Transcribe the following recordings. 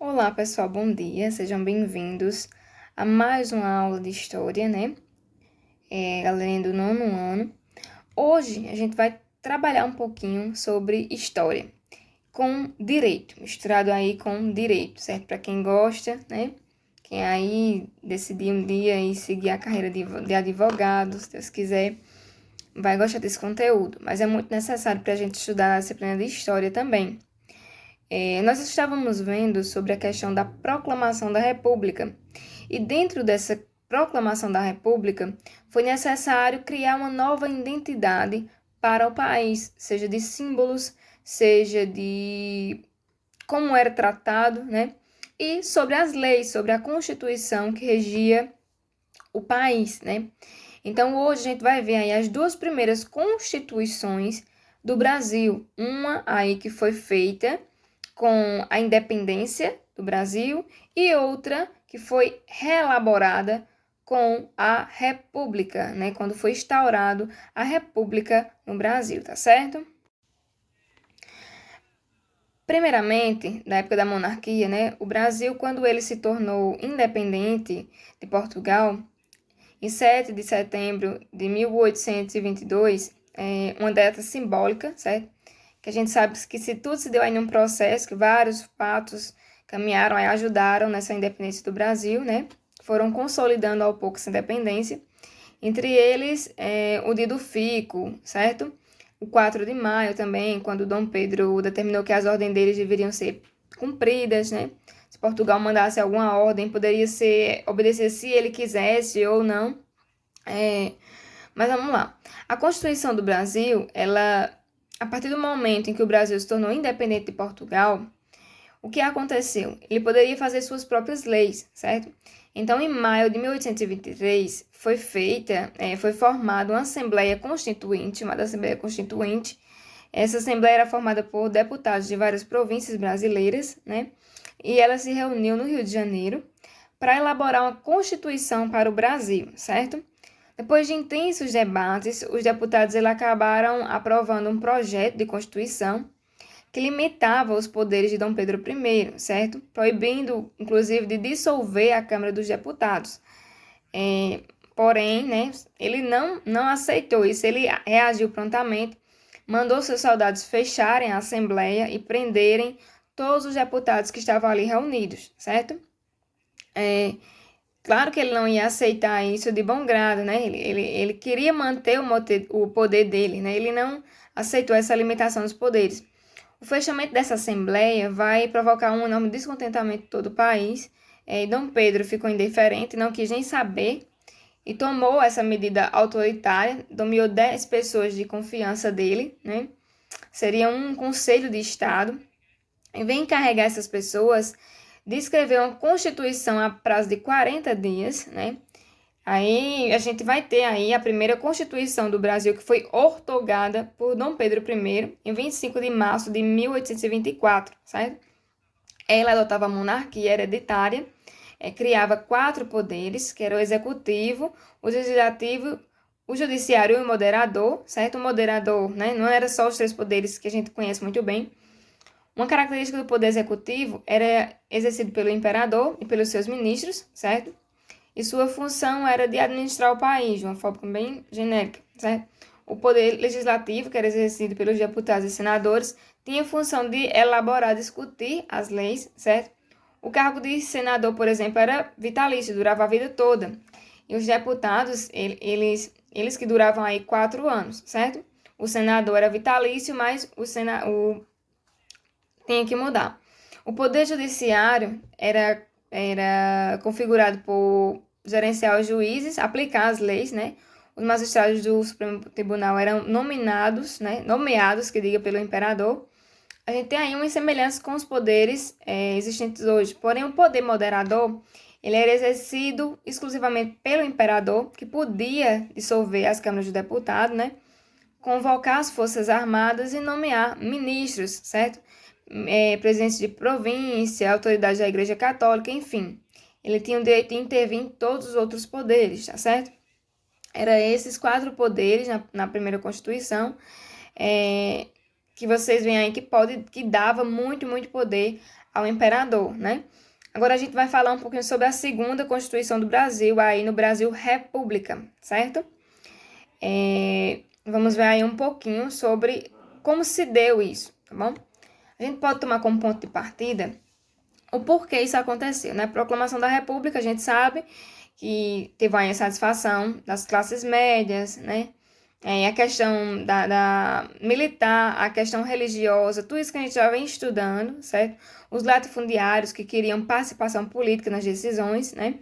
Olá, pessoal, bom dia, sejam bem-vindos a mais uma aula de História, né? Galerinha do nono ano. Hoje a gente vai trabalhar um pouquinho sobre História, com Direito, misturado aí com Direito, certo? Para quem gosta, né? Quem aí decidir um dia aí seguir a carreira de advogado, se Deus quiser, vai gostar desse conteúdo. Mas é muito necessário para a gente estudar a disciplina de História também. Nós estávamos vendo sobre a questão da proclamação da República. E dentro dessa proclamação da República, foi necessário criar uma nova identidade para o país, seja de símbolos, seja de como era tratado, né? E sobre as leis, sobre a Constituição que regia o país, né? Então, hoje a gente vai ver aí as duas primeiras constituições do Brasil. Uma aí que foi feita com a independência do Brasil e outra que foi reelaborada com a República, né? Quando foi instaurado a República no Brasil, tá certo? Primeiramente, na época da monarquia, né? O Brasil, quando ele se tornou independente de Portugal, em 7 de setembro de 1822, uma data simbólica, certo? Que a gente sabe que se tudo se deu aí num processo, que vários fatos caminharam e ajudaram nessa independência do Brasil, né? Foram consolidando ao pouco essa independência. Entre eles, o dia do fico, certo? O 4 de maio também, quando Dom Pedro determinou que as ordens deles deveriam ser cumpridas, né? Se Portugal mandasse alguma ordem, poderia ser obedecer se ele quisesse ou não. Mas vamos lá. A Constituição do Brasil, a partir do momento em que o Brasil se tornou independente de Portugal, o que aconteceu? Ele poderia fazer suas próprias leis, certo? Então, em maio de 1823, foi formada uma Assembleia Constituinte, chamada Assembleia Constituinte. Essa Assembleia era formada por deputados de várias províncias brasileiras, né? E ela se reuniu no Rio de Janeiro para elaborar uma Constituição para o Brasil, certo? Depois de intensos debates, os deputados acabaram aprovando um projeto de Constituição que limitava os poderes de Dom Pedro I, certo? Proibindo, inclusive, de dissolver a Câmara dos Deputados. Porém, né, ele não aceitou isso, ele reagiu prontamente, mandou seus soldados fecharem a Assembleia e prenderem todos os deputados que estavam ali reunidos, certo? Claro que ele não ia aceitar isso de bom grado, né? Ele queria manter o poder dele, né? Ele não aceitou essa limitação dos poderes. O fechamento dessa Assembleia vai provocar um enorme descontentamento em todo o país. Dom Pedro ficou indiferente, não quis nem saber e tomou essa medida autoritária, nomeou 10 pessoas de confiança dele, né? Seria um conselho de Estado, e vem encarregar essas pessoas de escrever uma Constituição a prazo de 40 dias, né? Aí a gente vai ter aí a primeira Constituição do Brasil, que foi ortogada por Dom Pedro I em 25 de março de 1824, certo? Ela adotava a monarquia hereditária, criava 4 poderes, que era o executivo, o legislativo, o judiciário e o moderador, certo? O moderador, né? Não era só os 3 poderes que a gente conhece muito bem. Uma característica do poder executivo era exercido pelo imperador e pelos seus ministros, certo? E sua função era de administrar o país, de uma forma bem genérica, certo? O poder legislativo, que era exercido pelos deputados e senadores, tinha a função de elaborar, discutir as leis, certo? O cargo de senador, por exemplo, era vitalício, durava a vida toda. E os deputados, eles que duravam aí 4 anos, certo? O senador era vitalício, mas tinha que mudar. O poder judiciário era configurado por gerenciar os juízes, aplicar as leis, né? Os magistrados do Supremo Tribunal eram nomeados, que diga pelo imperador. A gente tem aí uma semelhança com os poderes existentes hoje. Porém, o poder moderador, ele era exercido exclusivamente pelo imperador, que podia dissolver as câmaras de deputados, né? Convocar as forças armadas e nomear ministros, certo? Presidentes de província, autoridades da Igreja Católica, enfim. Ele tinha o direito de intervir em todos os outros poderes, tá certo? Eram esses 4 poderes na primeira Constituição, que vocês veem aí que dava muito, muito poder ao imperador, né? Agora a gente vai falar um pouquinho sobre a segunda Constituição do Brasil, aí no Brasil República, certo? Vamos ver aí um pouquinho sobre como se deu isso, tá bom? A gente pode tomar como ponto de partida o porquê isso aconteceu, né? Proclamação da República, a gente sabe que teve a insatisfação das classes médias, né? A questão da militar, a questão religiosa, tudo isso que a gente já vem estudando, certo? Os latifundiários que queriam participação política nas decisões, né?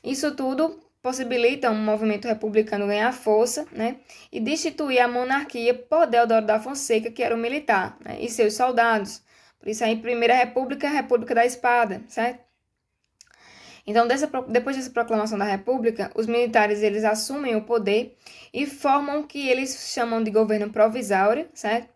Isso tudo possibilita um movimento republicano ganhar força, né? E destituir a monarquia por Deodoro da Fonseca, que era o militar, né? E seus soldados. Por isso aí, Primeira República, República da Espada, certo? Então, depois dessa proclamação da República, os militares eles assumem o poder e formam o que eles chamam de governo provisório, certo?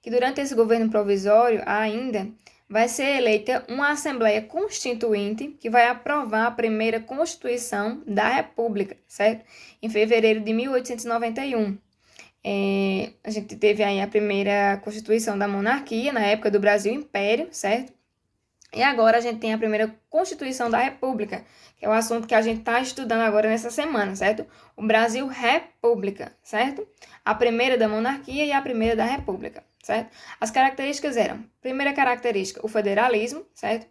Que durante esse governo provisório ainda vai ser eleita uma Assembleia Constituinte que vai aprovar a primeira Constituição da República, certo? Em fevereiro de 1891. A gente teve aí a primeira Constituição da Monarquia, na época do Brasil Império, certo? E agora a gente tem a primeira Constituição da República, que é o assunto que a gente está estudando agora nessa semana, certo? O Brasil República, certo? A primeira da monarquia e a primeira da república, certo? As características eram, primeira característica, o federalismo, certo?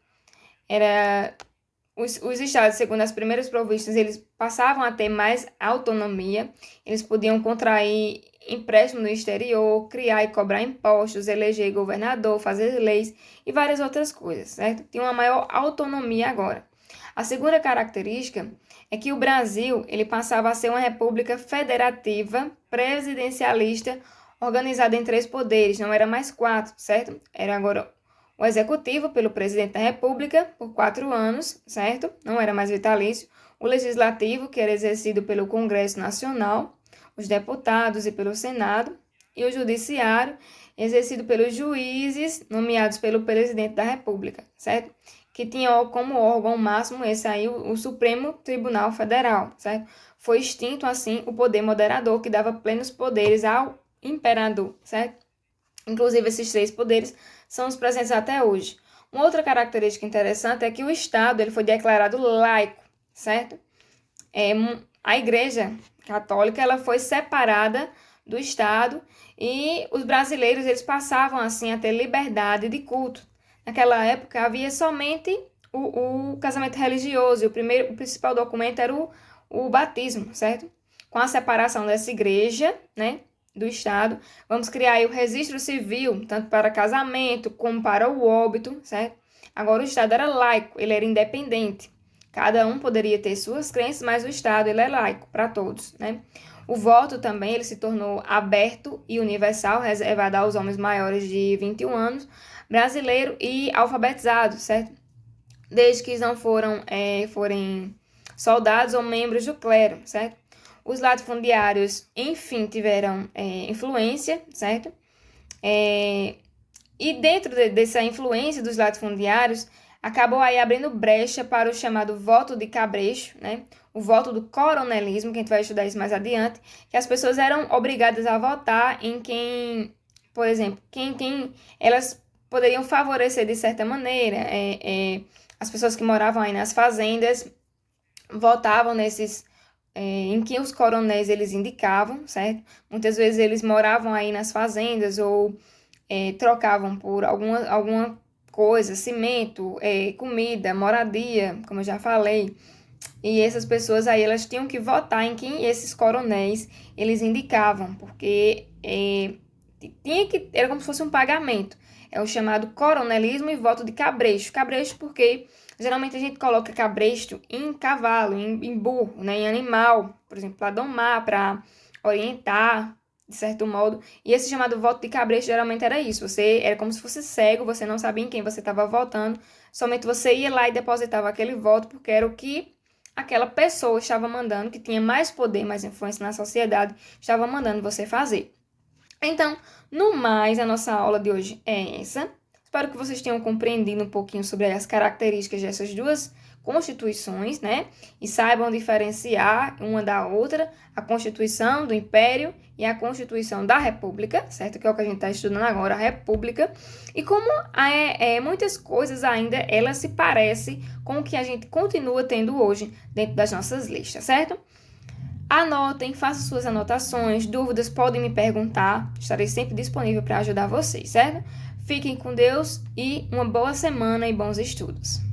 Os estados, segundo as primeiras províncias, eles passavam a ter mais autonomia, eles podiam contrair empréstimo no exterior, criar e cobrar impostos, eleger governador, fazer leis e várias outras coisas, certo? Tinha uma maior autonomia agora. A segunda característica é que o Brasil ele passava a ser uma república federativa, presidencialista, organizada em 3 poderes, não era mais 4, certo? Era agora o executivo pelo presidente da república por 4 anos, certo? Não era mais vitalício. O legislativo, que era exercido pelo Congresso Nacional, os deputados e pelo Senado, e o judiciário, exercido pelos juízes nomeados pelo presidente da república, certo? Que tinha como órgão máximo esse aí, o Supremo Tribunal Federal, certo? Foi extinto, assim, o poder moderador, que dava plenos poderes ao imperador, certo? Inclusive, esses 3 poderes são os presentes até hoje. Uma outra característica interessante é que o Estado ele foi declarado laico, certo? A Igreja Católica ela foi separada do Estado e os brasileiros eles passavam assim a ter liberdade de culto. Naquela época havia somente o casamento religioso e o principal documento era o batismo, certo? Com a separação dessa igreja, né, do Estado, vamos criar aí o registro civil, tanto para casamento como para o óbito, certo? Agora o Estado era laico, ele era independente. Cada um poderia ter suas crenças, mas o Estado ele é laico para todos, né? O voto também ele se tornou aberto e universal, reservado aos homens maiores de 21 anos, brasileiro e alfabetizado, certo? Desde que não forem soldados ou membros do clero, certo? Os latifundiários, enfim, tiveram influência, certo? E dentro dessa influência dos latifundiários, acabou aí abrindo brecha para o chamado voto de cabresto, né? O voto do coronelismo, que a gente vai estudar isso mais adiante, que as pessoas eram obrigadas a votar em quem, por exemplo, quem elas poderiam favorecer de certa maneira. As pessoas que moravam aí nas fazendas votavam em que os coronéis eles indicavam, certo? Muitas vezes eles moravam aí nas fazendas ou trocavam por alguma coisa, cimento, comida, moradia, como eu já falei. E essas pessoas aí, elas tinham que votar em quem esses coronéis, eles indicavam, porque era como se fosse um pagamento. É o chamado coronelismo e voto de cabresto. Cabresto porque geralmente a gente coloca cabresto em cavalo, em burro, né, em animal, por exemplo, para domar, para orientar, de certo modo. E esse chamado voto de cabresto geralmente era isso. Você era como se fosse cego, você não sabia em quem você estava votando, somente você ia lá e depositava aquele voto, porque era o que aquela pessoa estava mandando, que tinha mais poder, mais influência na sociedade, estava mandando você fazer. Então, no mais, a nossa aula de hoje é essa. Espero que vocês tenham compreendido um pouquinho sobre as características dessas 2 constituições, né? E saibam diferenciar uma da outra, a Constituição do Império e a Constituição da República, certo? Que é o que a gente está estudando agora, a República. E como muitas coisas ainda, elas se parecem com o que a gente continua tendo hoje dentro das nossas listas, certo? Anotem, façam suas anotações, dúvidas podem me perguntar, estarei sempre disponível para ajudar vocês, certo? Fiquem com Deus e uma boa semana e bons estudos.